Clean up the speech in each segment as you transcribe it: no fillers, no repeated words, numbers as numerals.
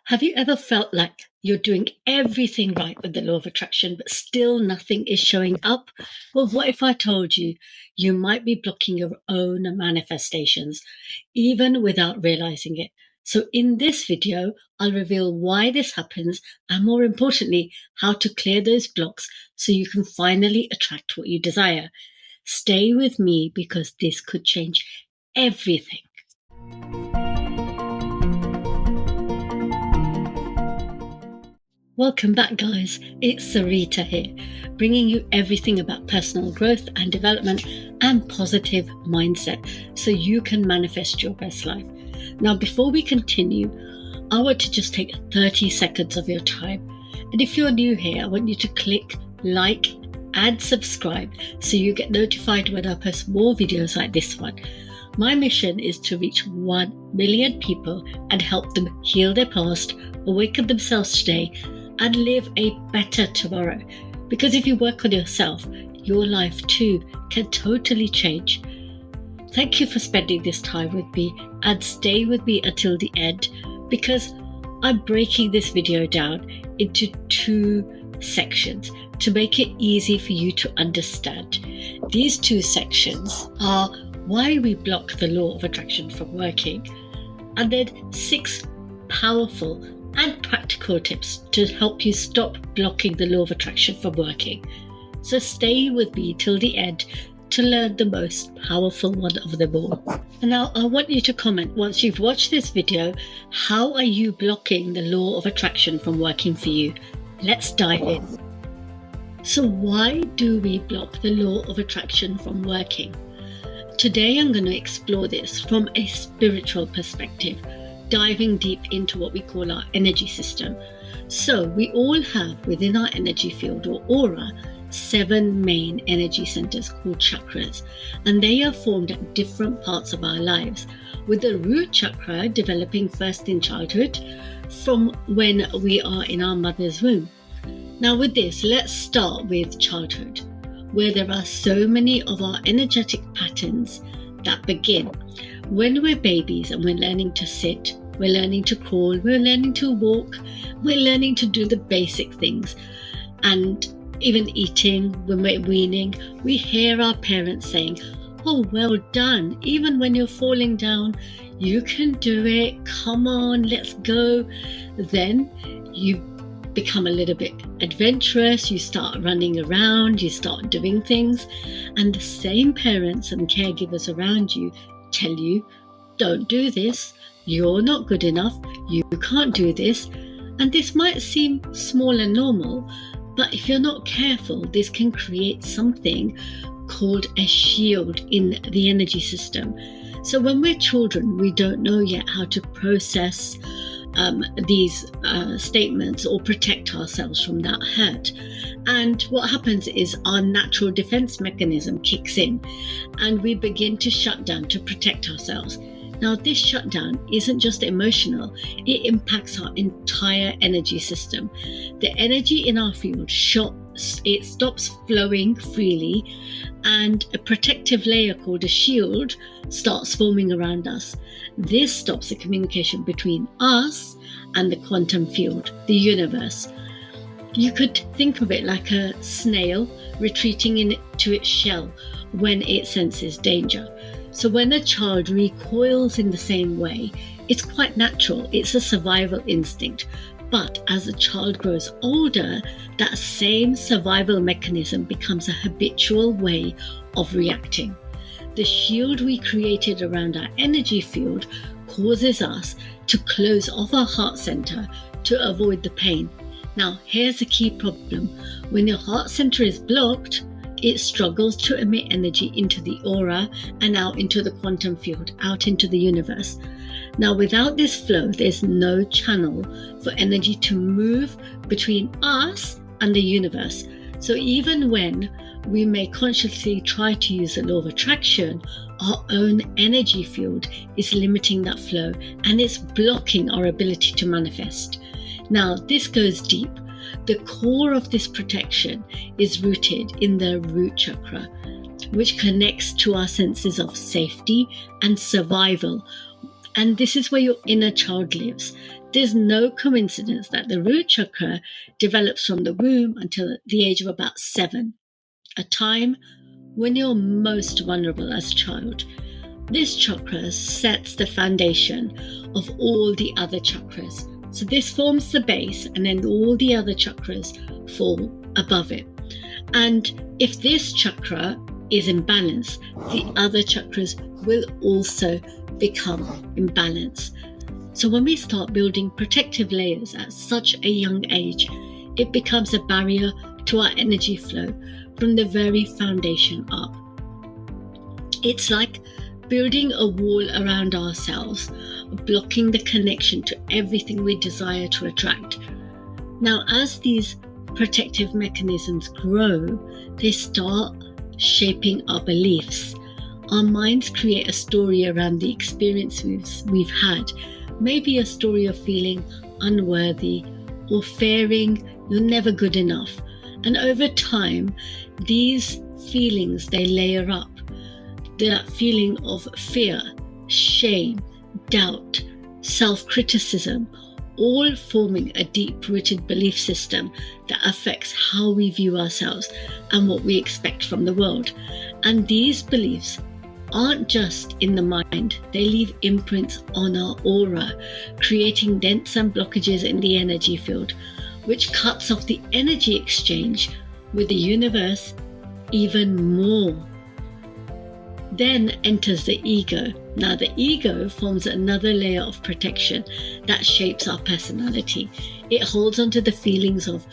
Have you ever felt like you're doing everything right with the law of attraction, but still nothing is showing up? Well, what if I told you you might be blocking your own manifestations, even without realizing it? So in this video, I'll reveal why this happens and, more importantly, how to clear those blocks so you can finally attract what you desire. Stay with me because this could change everything. Welcome back, guys. It's Sarita here, bringing you everything about personal growth and development and positive mindset so you can manifest your best life. Now, before we continue, I want to just take 30 seconds of your time. And if you're new here, I want you to click like and subscribe so you get notified when I post more videos like this one. My mission is to reach 1 million people and help them heal their past, awaken themselves today, and live a better tomorrow. Because if you work on yourself, your life too can totally change. Thank you for spending this time with me, and stay with me until the end, because I'm breaking this video down into 2 sections to make it easy for you to understand. These 2 sections are why we block the law of attraction from working, and then 6 powerful and practical tips to help you stop blocking the law of attraction from working. So stay with me till the end to learn the most powerful one of them all. And now I want you to comment, once you've watched this video, how are you blocking the law of attraction from working for you? Let's dive in. So why do we block the law of attraction from working? Today I'm going to explore this from a spiritual perspective, diving deep into what we call our energy system. So we all have within our energy field or aura 7 main energy centers called chakras, and they are formed at different parts of our lives, with the root chakra developing first in childhood from when we are in our mother's womb. Now with this, let's start with childhood, where there are so many of our energetic patterns that begin when we're babies and we're learning to sit, we're learning to crawl, we're learning to walk, we're learning to do the basic things. And even eating, when we're weaning, we hear our parents saying, "Oh, well done. Even when you're falling down, you can do it. Come on, let's go." Then you become a little bit adventurous, you start running around, you start doing things, and the same parents and caregivers around you tell you, "Don't do this, you're not good enough, you can't do this." And this might seem small and normal, but if you're not careful, this can create something called a shield in the energy system. So when we're children, we don't know yet how to process these statements or protect ourselves from that hurt. And what happens is our natural defense mechanism kicks in and we begin to shut down to protect ourselves. Now this shutdown isn't just emotional, it impacts our entire energy system. The energy in our field it stops flowing freely, and a protective layer called a shield starts forming around us. This stops the communication between us and the quantum field, the universe. You could think of it like a snail retreating into its shell when it senses danger. So when a child recoils in the same way, it's quite natural, it's a survival instinct. But as the child grows older, that same survival mechanism becomes a habitual way of reacting. The shield we created around our energy field causes us to close off our heart center to avoid the pain. Now, here's a key problem. When your heart center is blocked, it struggles to emit energy into the aura and out into the quantum field, out into the universe. Now, without this flow, there's no channel for energy to move between us and the universe. So even when we may consciously try to use the law of attraction, our own energy field is limiting that flow and it's blocking our ability to manifest. Now, this goes deep. The core of this protection is rooted in the root chakra, which connects to our senses of safety and survival. And this is where your inner child lives. There's no coincidence that the root chakra develops from the womb until the age of about 7, a time when you're most vulnerable as a child. This chakra sets the foundation of all the other chakras. So this forms the base, and then all the other chakras fall above it. And if this chakra is in balance, the other chakras will also become in balance. So when we start building protective layers at such a young age, it becomes a barrier to our energy flow from the very foundation up. It's like building a wall around ourselves, blocking the connection to everything we desire to attract. Now, as these protective mechanisms grow, they start shaping our beliefs. Our minds create a story around the experiences we've had, maybe a story of feeling unworthy or fearing you're never good enough. And over time, these feelings, they layer up. That feeling of fear, shame, doubt, self-criticism, all forming a deep-rooted belief system that affects how we view ourselves and what we expect from the world. And these beliefs aren't just in the mind, they leave imprints on our aura, creating dents and blockages in the energy field, which cuts off the energy exchange with the universe even more. Then enters the ego. Now the ego forms another layer of protection that shapes our personality. It holds onto the feelings of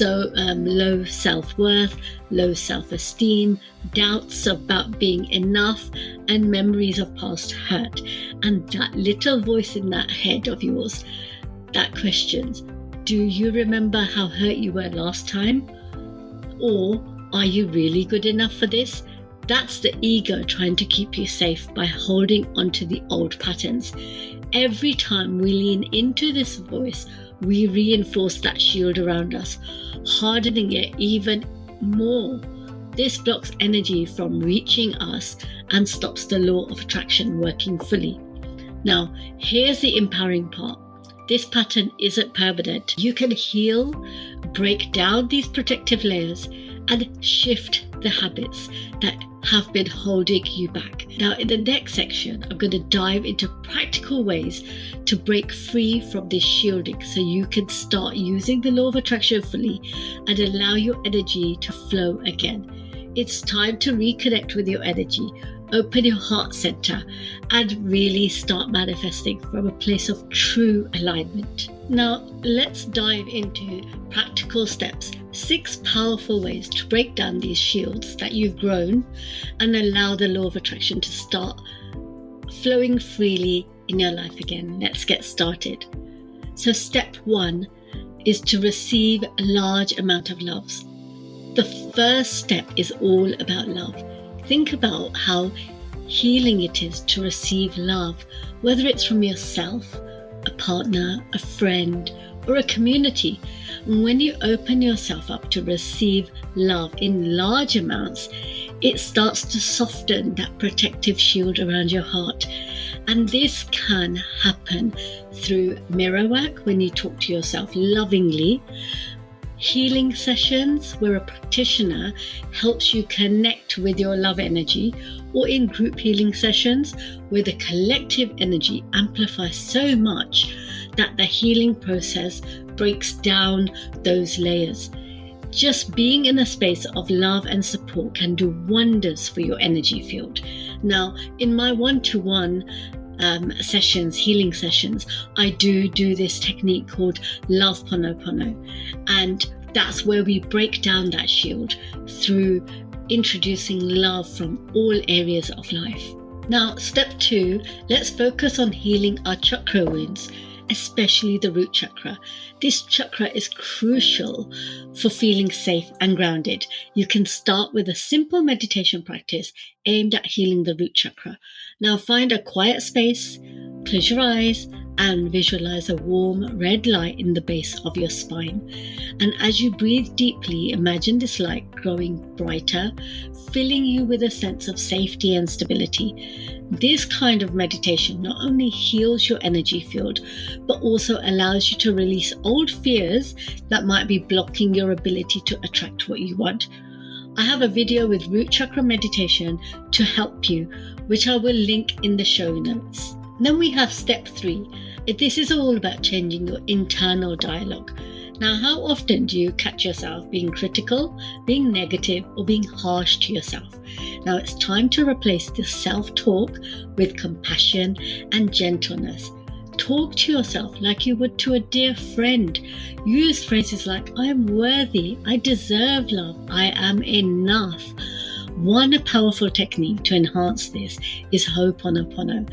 low self-worth, low self-esteem, doubts about being enough, and memories of past hurt. And that little voice in that head of yours that questions, do you remember how hurt you were last time? Or are you really good enough for this? That's the ego trying to keep you safe by holding onto the old patterns. Every time we lean into this voice, we reinforce that shield around us, hardening it even more. This blocks energy from reaching us and stops the law of attraction working fully. Now, here's the empowering part. This pattern isn't permanent. You can heal, break down these protective layers, and shift the habits that have been holding you back. Now, in the next section, I'm going to dive into practical ways to break free from this shielding so you can start using the law of attraction fully and allow your energy to flow again. It's time to reconnect with your energy, open your heart center, and really start manifesting from a place of true alignment. Now, let's dive into practical steps, 6 powerful ways to break down these shields that you've grown and allow the law of attraction to start flowing freely in your life again. Let's get started. So step 1 is to receive a large amount of love. The first step is all about love. Think about how healing it is to receive love, whether it's from yourself, a partner, a friend, or a community. When you open yourself up to receive love in large amounts, it starts to soften that protective shield around your heart. And this can happen through mirror work, when you talk to yourself lovingly, healing sessions where a practitioner helps you connect with your love energy, or in group healing sessions where the collective energy amplifies so much that the healing process breaks down those layers. Just being in a space of love and support can do wonders for your energy field. Now, in my one-to-one sessions, healing sessions, I do this technique called Love Ponopono, and that's where we break down that shield through introducing love from all areas of life. Now, step 2, let's focus on healing our chakra wounds, especially the root chakra. This chakra is crucial for feeling safe and grounded. You can start with a simple meditation practice aimed at healing the root chakra. Now, find a quiet space, close your eyes, and visualize a warm red light in the base of your spine. And as you breathe deeply, imagine this light growing brighter, filling you with a sense of safety and stability. This kind of meditation not only heals your energy field, but also allows you to release old fears that might be blocking your ability to attract what you want. I have a video with root chakra meditation to help you, which I will link in the show notes. Then we have step 3. This is all about changing your internal dialogue. Now, how often do you catch yourself being critical, being negative, or being harsh to yourself? Now it's time to replace this self-talk with compassion and gentleness. Talk to yourself like you would to a dear friend. Use phrases like, I am worthy, I deserve love, I am enough. One powerful technique to enhance this is Ho'oponopono,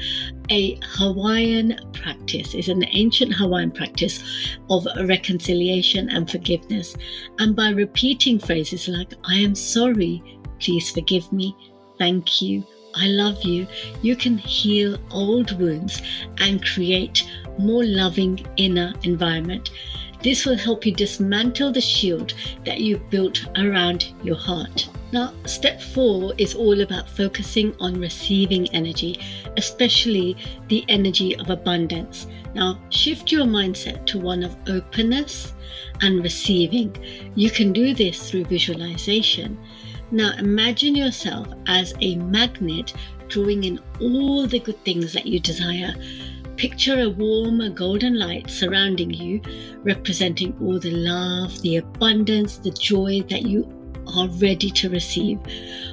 a Hawaiian practice. It's an ancient Hawaiian practice of reconciliation and forgiveness. And by repeating phrases like, I am sorry, please forgive me, thank you, I love you, you can heal old wounds and create more loving inner environment. This will help you dismantle the shield that you've built around your heart. Now, step 4 is all about focusing on receiving energy, especially the energy of abundance. Now, shift your mindset to one of openness and receiving. You can do this through visualization. Now, imagine yourself as a magnet drawing in all the good things that you desire. Picture a warm golden light surrounding you, representing all the love, the abundance, the joy that you are ready to receive.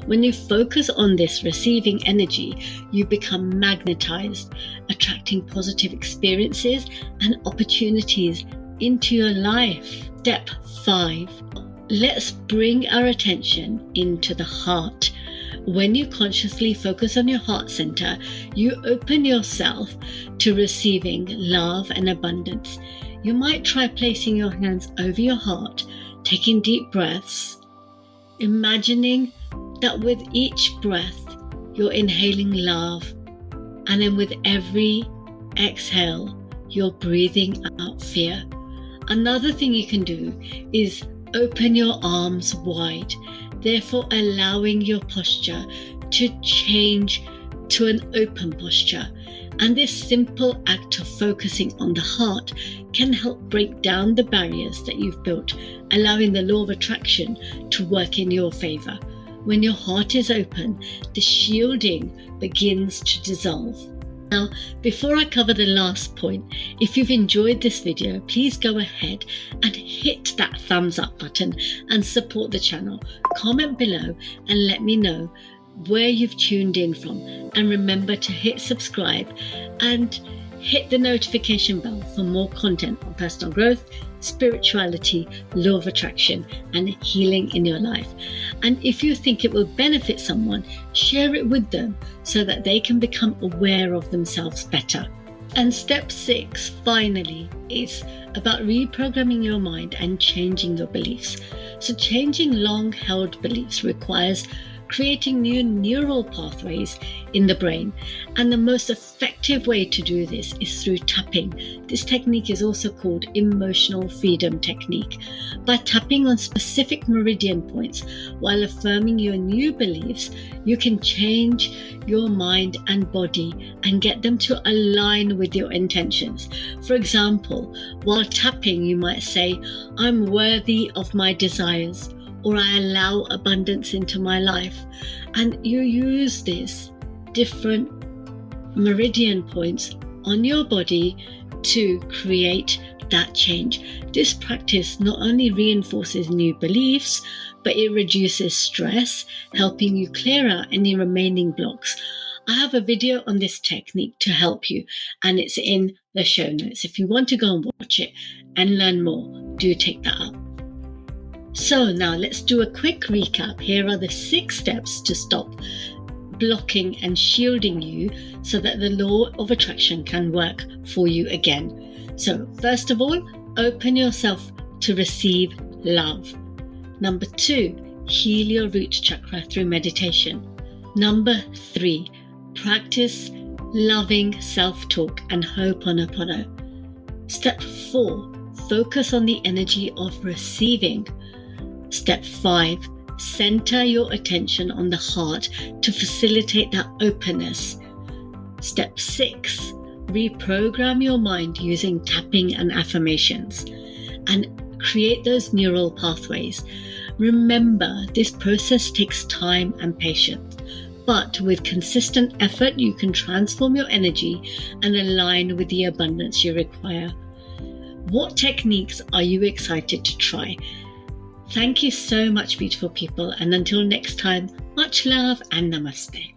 When you focus on this receiving energy, you become magnetized, attracting positive experiences and opportunities into your life. Step 5. Let's bring our attention into the heart. When you consciously focus on your heart center, you open yourself to receiving love and abundance. You might try placing your hands over your heart, taking deep breaths, imagining that with each breath, you're inhaling love, and then with every exhale, you're breathing out fear. Another thing you can do is open your arms wide, therefore allowing your posture to change to an open posture. And this simple act of focusing on the heart can help break down the barriers that you've built, allowing the law of attraction to work in your favor. When your heart is open, the shielding begins to dissolve. Now, before I cover the last point, if you've enjoyed this video, please go ahead and hit that thumbs up button and support the channel. Comment below and let me know where you've tuned in from. And remember to hit subscribe and hit the notification bell for more content on personal growth, spirituality, law of attraction, and healing in your life. And if you think it will benefit someone, share it with them so that they can become aware of themselves better. And step 6, finally, is about reprogramming your mind and changing your beliefs. So changing long-held beliefs requires creating new neural pathways in the brain. And the most effective way to do this is through tapping. This technique is also called emotional freedom technique. By tapping on specific meridian points while affirming your new beliefs, you can change your mind and body and get them to align with your intentions. For example, while tapping, you might say, I'm worthy of my desires, or I allow abundance into my life. And you use these different meridian points on your body to create that change. This practice not only reinforces new beliefs, but it reduces stress, helping you clear out any remaining blocks. I have a video on this technique to help you, and it's in the show notes. If you want to go and watch it and learn more, do take that up. So now let's do a quick recap. Here are the 6 steps to stop blocking and shielding you so that the law of attraction can work for you again. So first of all, open yourself to receive love. Number 2, heal your root chakra through meditation. Number 3, practice loving self-talk and Ho'oponopono. Step 4, focus on the energy of receiving. Step 5, center your attention on the heart to facilitate that openness. Step 6, reprogram your mind using tapping and affirmations and create those neural pathways. Remember, this process takes time and patience, but with consistent effort, you can transform your energy and align with the abundance you require. What techniques are you excited to try? Thank you so much, beautiful people, and until next time, much love and namaste.